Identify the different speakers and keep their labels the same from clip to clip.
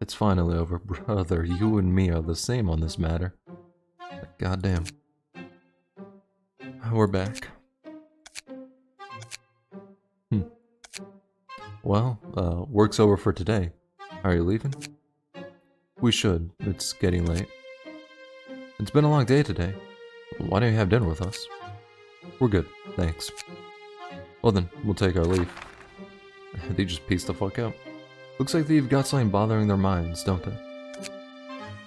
Speaker 1: It's finally over, brother. You and me are the same on this matter. Goddamn. We're back. Well, work's over for today. Are you leaving? We should. It's getting late. It's been a long day today. Why don't you have dinner with us? We're good, thanks. Well then, we'll take our leave. They just pieced the fuck out. Looks like they've got something bothering their minds, don't they?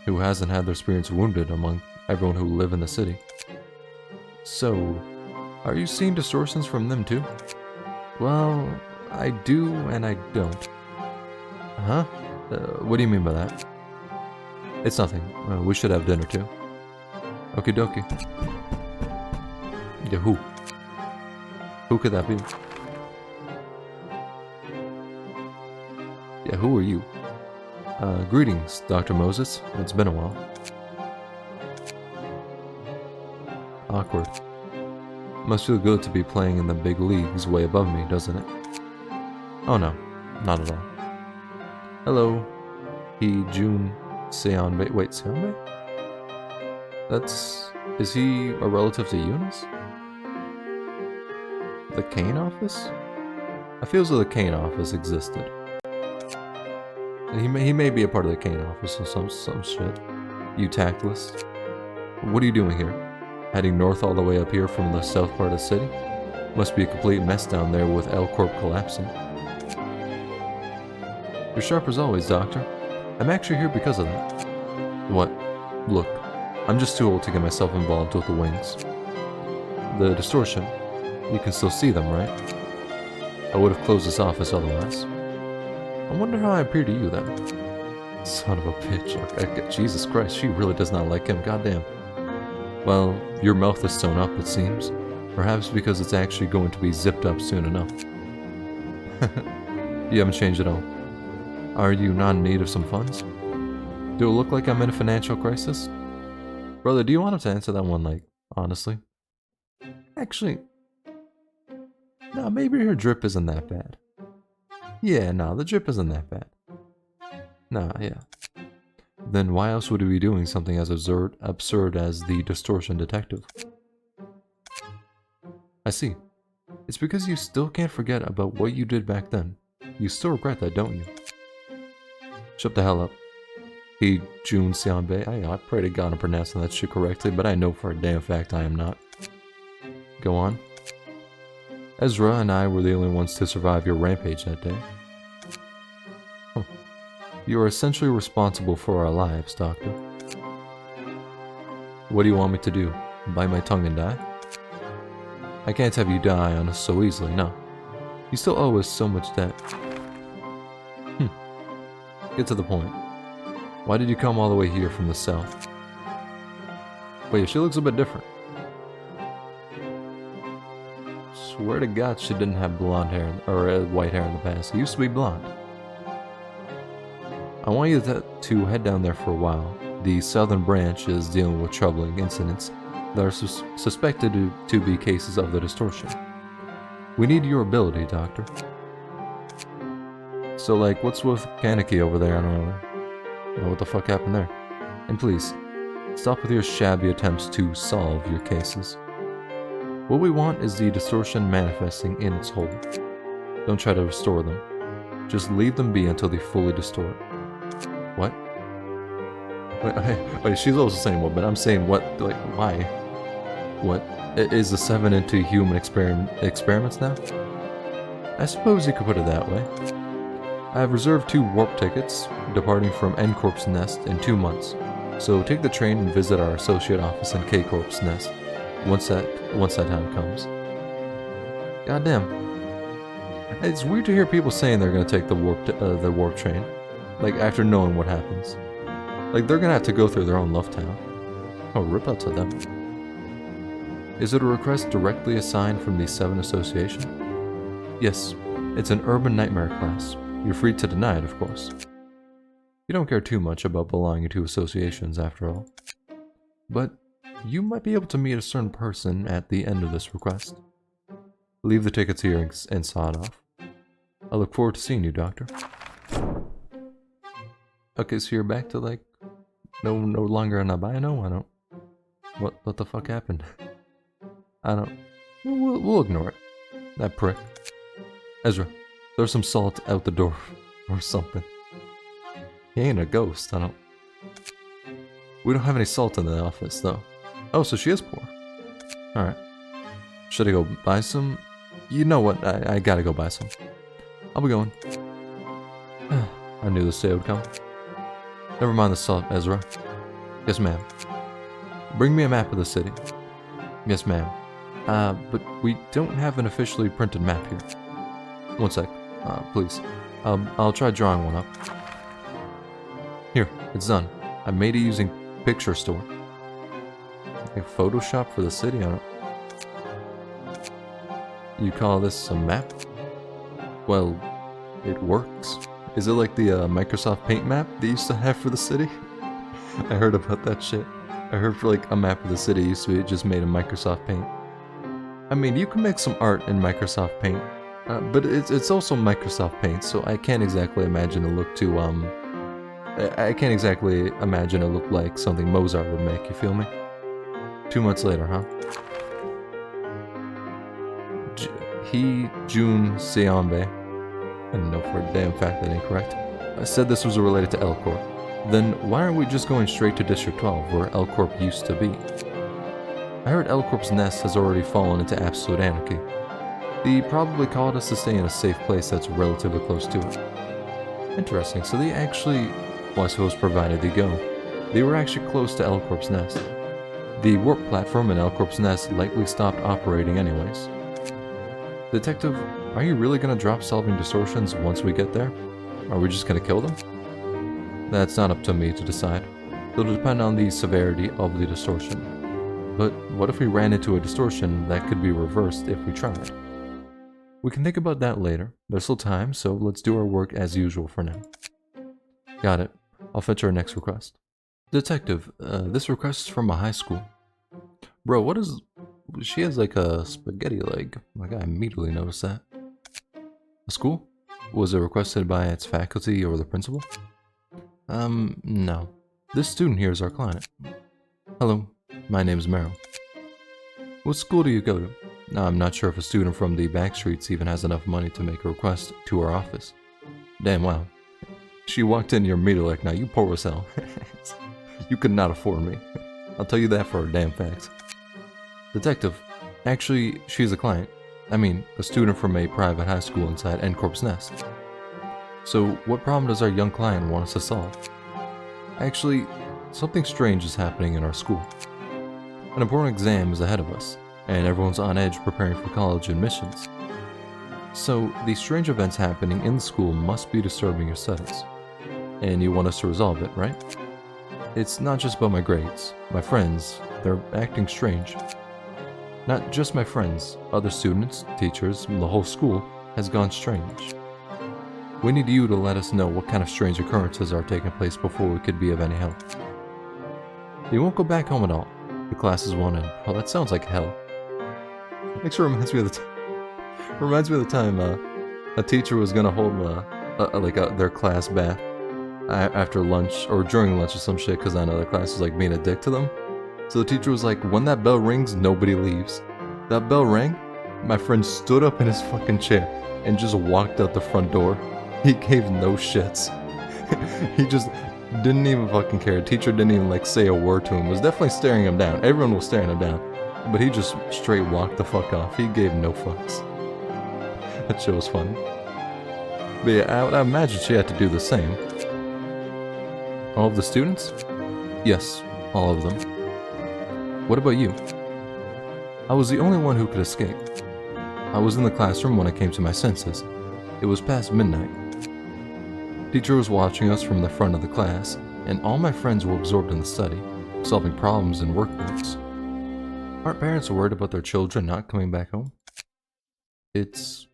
Speaker 1: Who hasn't had their spirits wounded among everyone who live in the city? So, are you seeing distortions from them too? Well, I do and I don't. Huh? What do you mean by that? It's nothing. We should have dinner too. Okie dokie. Yeah, who? Who could that be? Yeah, who are you? Greetings, Dr. Moses. It's been a while. Awkward. Must feel good to be playing in the big leagues way above me, doesn't it? Oh no, not at all. Hello. Jun Seonbei. Wait, Seonbei? Is he a relative to Eunice? The Kane office? I feel as though the Kane office existed. He may be a part of the Kane office or some shit. You tactless. What are you doing here? Heading north all the way up here from the south part of the city? Must be a complete mess down there with L Corp collapsing. You're sharp as always, Doctor. I'm actually here because of that. What? Look, I'm just too old to get myself involved with the wings. The distortion. You can still see them, right? I would have closed this office otherwise. I wonder how I appear to you then. Son of a bitch. Jesus Christ, she really does not like him, goddamn. Well, your mouth is sewn up, it seems. Perhaps because it's actually going to be zipped up soon enough. You haven't changed at all. Are you not in need of some funds? Do it look like I'm in a financial crisis? Brother, do you want him to answer that one, like, honestly? Actually, no, maybe her drip isn't that bad. Yeah, no, the drip isn't that bad. Nah, yeah. Then why else would he be doing something as absurd as the Distortion detective? I see. It's because you still can't forget about what you did back then. You still regret that, don't you? Shut the hell up. Jun Seonbei. I pray to God I'm pronouncing that shit correctly, but I know for a damn fact I am not. Go on. Ezra and I were the only ones to survive your rampage that day. Huh. You are essentially responsible for our lives, Doctor. What do you want me to do? Bite my tongue and die? I can't have you die on us so easily, no. You still owe us so much debt. Get to the point. Why did you come all the way here from the south? Wait, she looks a bit different. Swear to God she didn't have blonde hair, or white hair in the past. It used to be blonde. I want you to head down there for a while. The southern branch is dealing with troubling incidents that are suspected to be cases of the distortion. We need your ability, Doctor. So, like, what's with Kaneki over there? I don't know what the fuck happened there. And please, stop with your shabby attempts to solve your cases. What we want is the distortion manifesting in its whole. Don't try to restore them. Just leave them be until they fully distort. What? Wait, she's also saying what, but I'm saying what, like, why? What? Is the 7 into human experiments now? I suppose you could put it that way. I have reserved 2 warp tickets, departing from N-Corp's nest in 2 months. So take the train and visit our associate office in K-Corp's nest, once that time comes. Goddamn. It's weird to hear people saying they're gonna take the warp train, like after knowing what happens. Like they're gonna have to go through their own love town. Oh, rip out to them. Is it a request directly assigned from the 7 Association? Yes, it's an urban nightmare class. You're free to deny it, of course. You don't care too much about belonging to associations, after all. But you might be able to meet a certain person at the end of this request. Leave the tickets here and sod off. I look forward to seeing you, Doctor. Okay, so you're back to like no longer an albino? I don't. What the fuck happened? I don't. We'll ignore it. That prick. Ezra, there's some salt out the door or something. He ain't a ghost. I don't. We don't have any salt in the office though. Oh, so she is poor. All right. Should I go buy some? You know what? I gotta go buy some. I'll be going. I knew this day would come. Never mind the salt, Ezra. Yes, ma'am. Bring me a map of the city. Yes, ma'am. But we don't have an officially printed map here. One sec, please. I'll try drawing one up. Here, it's done. I made it using Picture Store. Like Photoshop for the city, I don't... You call this a map? Well, it works. Is it like the Microsoft Paint map they used to have for the city? I heard about that shit. I heard for like a map of the city used to be just made in Microsoft Paint. I mean, you can make some art in Microsoft Paint, but it's also Microsoft Paint, so I can't exactly imagine it look too I can't exactly imagine it look like something Mozart would make. You feel me? 2 months later, huh? June Seonbe. I don't know for a damn fact that ain't correct. I said this was related to L Corp. Then why aren't we just going straight to District 12, where L Corp used to be? I heard L Corp's nest has already fallen into absolute anarchy. They probably called us to stay in a safe place that's relatively close to it. Interesting, so they actually, well I suppose provided they go, they were actually close to L Corp's nest. The warp platform in L Corp's nest likely stopped operating anyways. Detective, are you really gonna drop solving distortions once we get there? Are we just gonna kill them? That's not up to me to decide. It'll depend on the severity of the distortion. But what if we ran into a distortion that could be reversed if we tried? We can think about that later. There's still time, so let's do our work as usual for now. Got it. I'll fetch our next request. Detective, this request is from a high school. Bro, what is... She has like a spaghetti leg. Like I immediately noticed that. A school? Was it requested by its faculty or the principal? No. This student here is our client. Hello, my name is Meryl. What school do you go to? I'm not sure if a student from the back streets even has enough money to make a request to our office. Damn, wow. She walked in your meter like, now you poor as hell. You could not afford me. I'll tell you that for a damn fact. Detective, actually, she's a client. I mean, a student from a private high school inside N-Corp's nest. So, what problem does our young client want us to solve? Actually, something strange is happening in our school. An important exam is ahead of us, and everyone's on edge preparing for college admissions. So, these strange events happening in the school must be disturbing your studies. And you want us to resolve it, right? It's not just about my grades. My friends, they're acting strange. Not just my friends, other students, teachers, the whole school has gone strange. We need you to let us know what kind of strange occurrences are taking place before we could be of any help. You won't go back home at all. The classes won't end. Oh, that sounds like hell. Actually reminds me of the time a teacher was gonna hold their class bath after lunch or during lunch or some shit because another class was like being a dick to them. So the teacher was like, when that bell rings, nobody leaves. That bell rang, my friend stood up in his fucking chair and just walked out the front door. He gave no shits. He just didn't even fucking care. The teacher didn't even like say a word to him. Was definitely staring him down. Everyone was staring him down. But he just straight walked the fuck off. He gave no fucks. That shit was funny. But yeah, I imagine she had to do the same. All of the students? Yes, all of them. What about you? I was the only one who could escape. I was in the classroom when I came to my senses. It was past midnight. Teacher was watching us from the front of the class, and all my friends were absorbed in the study, solving problems and workbooks. Aren't parents worried about their children not coming back home? It's...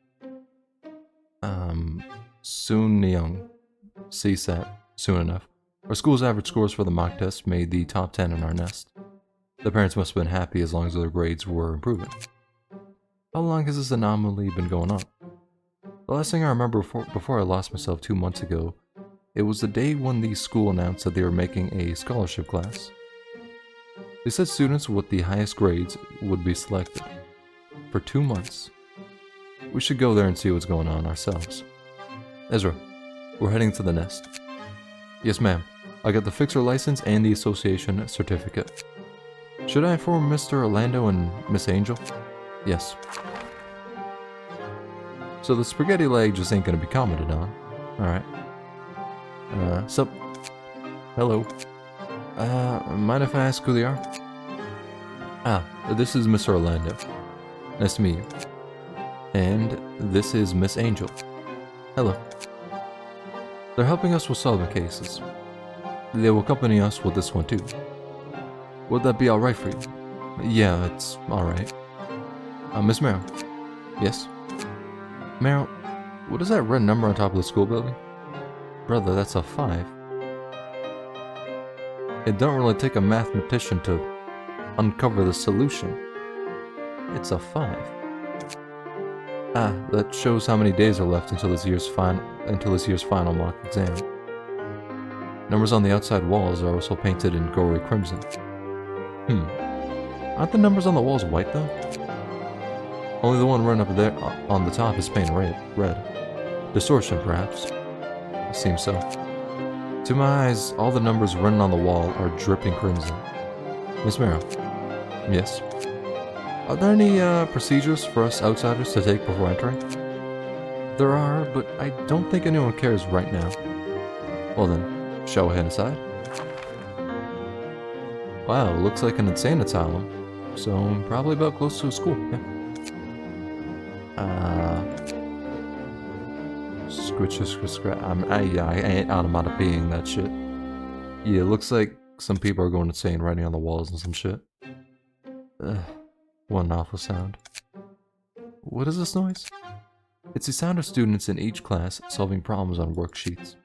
Speaker 1: soon young. CSAT, soon enough. Our school's average scores for the mock test made the top 10 in our nest. The parents must have been happy as long as their grades were improving. How long has this anomaly been going on? The last thing I remember before I lost myself 2 months ago It was the day when the school announced that they were making a scholarship class. They said students with the highest grades would be selected. For 2 months. We should go there and see what's going on ourselves. Ezra, we're heading to the nest. Yes, ma'am. I got the fixer license and the association certificate. Should I inform Mr. Orlando and Miss Angel? Yes. So the spaghetti leg just ain't gonna be commented on. Alright. Sup? Hello. Mind if I ask who they are? Ah, this is Mr. Orlando. Nice to meet you. And this is Miss Angel. Hello. They're helping us with solving cases. They will accompany us with this one too. Would that be alright for you? Yeah, it's alright. Miss Merrill. Yes? Merrill, what is that red number on top of the school building? Brother, that's a 5. It don't really take a mathematician to uncover the solution. It's a 5. Ah, that shows how many days are left until this year's final mock exam. Numbers on the outside walls are also painted in gory crimson. Aren't the numbers on the walls white though? Only the one right up there on the top is painted red. Distortion, perhaps. It seems so. To my eyes, all the numbers written on the wall are dripping crimson. Miss Merrill. Yes? Are there any procedures for us outsiders to take before entering? There are, but I don't think anyone cares right now. Well then, shall we head inside? Wow, looks like an insane asylum. So, probably about close to a school, yeah. I ain't onomatopoeing that shit. Yeah, looks like some people are going insane writing on the walls and some shit. What an awful sound. What is this noise? It's the sound of students in each class solving problems on worksheets.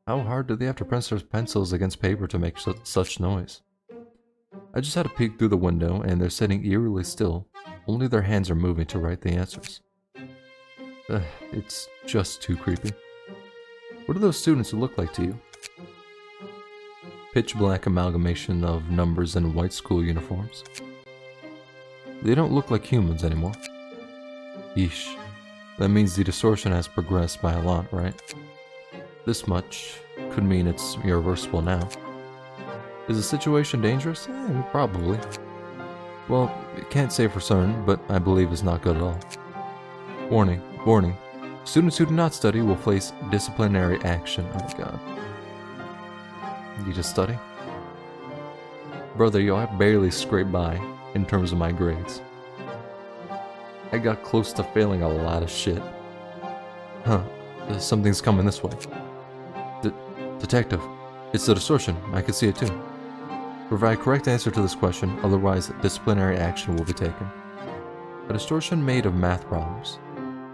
Speaker 1: How hard do they have to press their pencils against paper to make such noise? I just had a peek through the window and they're sitting eerily still, only their hands are moving to write the answers. It's just too creepy. What do those students look like to you? Pitch black amalgamation of numbers and white school uniforms. They don't look like humans anymore. Yeesh. That means the distortion has progressed by a lot, right? This much could mean it's irreversible now. Is the situation dangerous? Probably. Well, can't say for certain, but I believe it's not good at all. Warning, warning. Students who do not study will face disciplinary action. Oh my god. You just study? Brother, yo, I barely scraped by in terms of my grades. I got close to failing a lot of shit. Huh, something's coming this way. Detective, it's the distortion, I can see it too. Provide correct answer to this question, otherwise disciplinary action will be taken. A distortion made of math problems.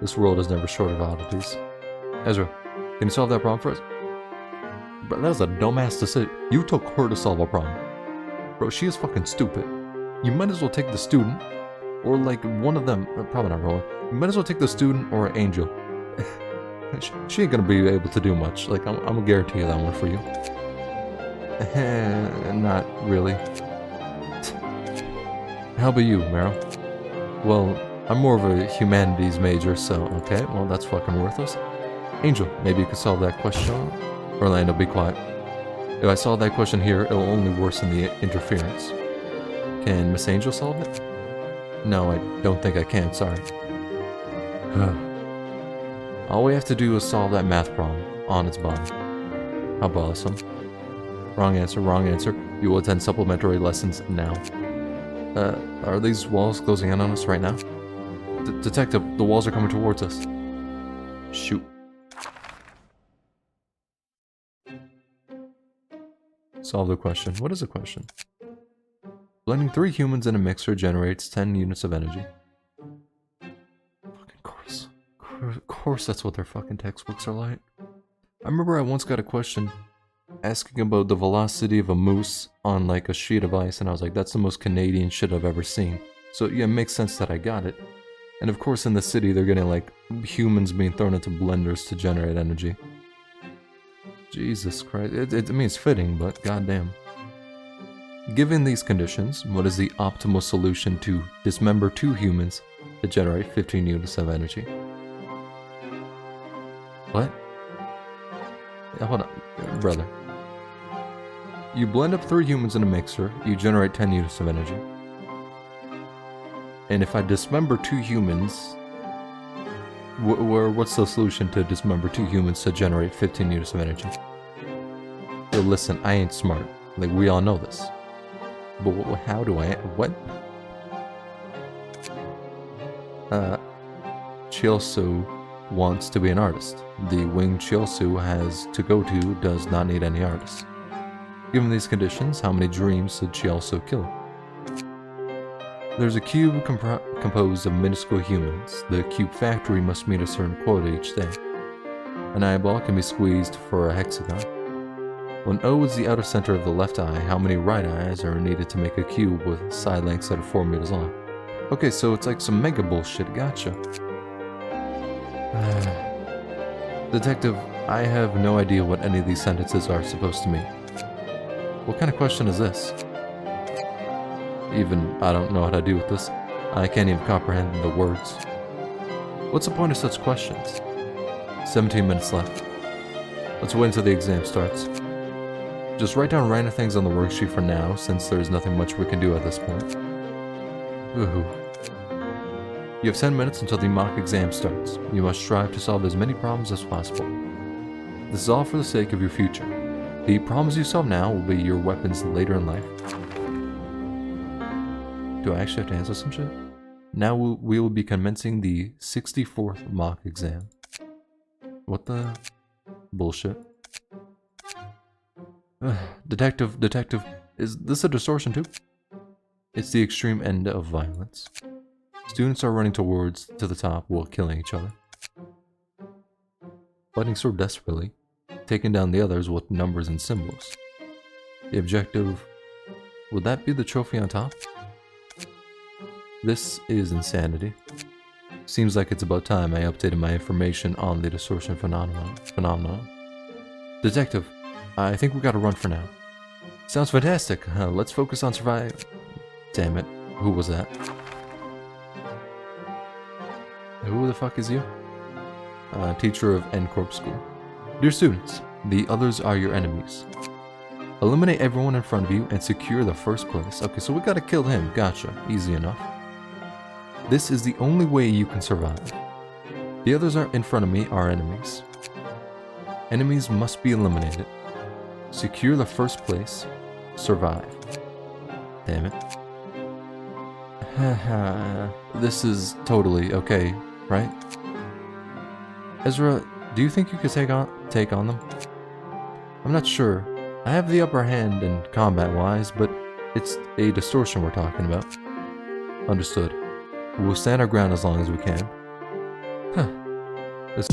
Speaker 1: This world is never short of oddities. Ezra, can you solve that problem for us? Bro, that was a dumbass decision. You took her to solve a problem. Bro, she is fucking stupid. You might as well take the student, or like one of them, probably not Rowan. You might as well take the student or Angel. She ain't gonna be able to do much. Like, I'm gonna guarantee you that one for you. Not really. How about you, Meryl? Well, I'm more of a humanities major, so okay, well that's fucking worthless. Angel, maybe you could solve that question. Orlando, be quiet. If I solve that question here, it'll only worsen the interference. Can Miss Angel solve it? No, I don't think I can, sorry. All we have to do is solve that math problem on its body. How bothersome. Wrong answer, wrong answer. You will attend supplementary lessons now. Are these walls closing in on us right now? Detective, the walls are coming towards us. Shoot. Solve the question. What is the question? Blending 3 humans in a mixer generates 10 units of energy. Fucking course. Of course that's what their fucking textbooks are like. I remember I once got a question asking about the velocity of a moose on like a sheet of ice, and I was like, that's the most Canadian shit I've ever seen. So yeah, it makes sense that I got it. And of course in the city they're getting like humans being thrown into blenders to generate energy. Jesus Christ. I mean, it's fitting, but goddamn. Given these conditions, what is the optimal solution to dismember 2 humans to generate 15 units of energy? What? Yeah, hold on, brother. You blend up 3 humans in a mixer, you generate 10 units of energy. And if I dismember 2 humans, what's the solution to dismember 2 humans to generate 15 units of energy? Yo, listen, I ain't smart. Like, we all know this. But how do I... What? Chielsu wants to be an artist. The wing Chielsu has to go to does not need any artists. Given these conditions, how many dreams should Chielsu kill? There's a cube composed of minuscule humans. The cube factory must meet a certain quota each day. An eyeball can be squeezed for a hexagon. When O is the outer center of the left eye, how many right eyes are needed to make a cube with side lengths that are 4 meters long? Okay, so it's like some mega bullshit, gotcha. Detective, I have no idea what any of these sentences are supposed to mean. What kind of question is this? Even I don't know how to deal with this. I can't even comprehend the words. What's the point of such questions? 17 minutes left. Let's wait until the exam starts. Just write down random things on the worksheet for now, since there's nothing much we can do at this point. Woohoo. You have 10 minutes until the mock exam starts. You must strive to solve as many problems as possible. This is all for the sake of your future. The problems you solve now will be your weapons later in life. Do I actually have to answer some shit? Now we will be commencing the 64th mock exam. What the bullshit? Detective, is this a distortion too? It's the extreme end of violence. Students are running to the top while killing each other. Fighting so desperately, taking down the others with numbers and symbols. The objective, would that be the trophy on top? This is insanity. Seems like it's about time I updated my information on the distortion phenomenon. Detective, I think we gotta run for now. Sounds fantastic. Let's focus on surviving. Damn it. Who was that? Who the fuck is you? Teacher of N Corp School. Dear students, the others are your enemies. Eliminate everyone in front of you and secure the first place. Okay, so we gotta kill him. Gotcha. Easy enough. This is the only way you can survive. The others are in front of me are enemies. Enemies must be eliminated. Secure the first place. Survive. Damn it. This is totally okay, right? Ezra, do you think you could take on them? I'm not sure. I have the upper hand in combat-wise, but it's a distortion we're talking about. Understood. We'll stand our ground as long as we can. This